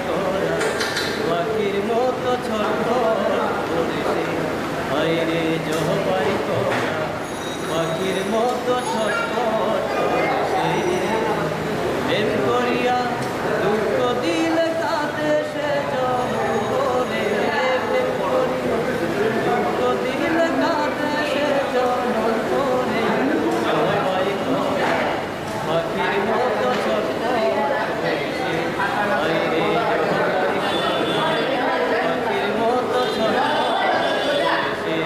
করা পাখির মতো ছটফট করেছে বাইরে জবাই করা পাখির মতো ছটফট করেছে প্রেম করিয়া দুঃখ দিলে কাঁদে সে জনরে প্রেম করিয়া দুঃখ দিলে কাঁদে সে জনরে জবাই করা পাখির মতো ছটফট করেছে বাইরে জবাই করা পাখির মতো ছটফট করেছে।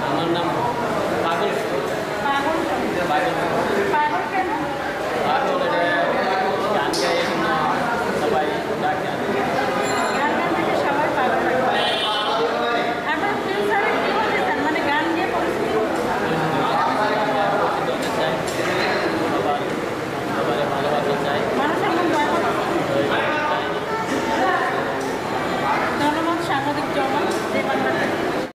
আমার নাম পাগল পাগল পাগল গান গাই সবাই ডাকে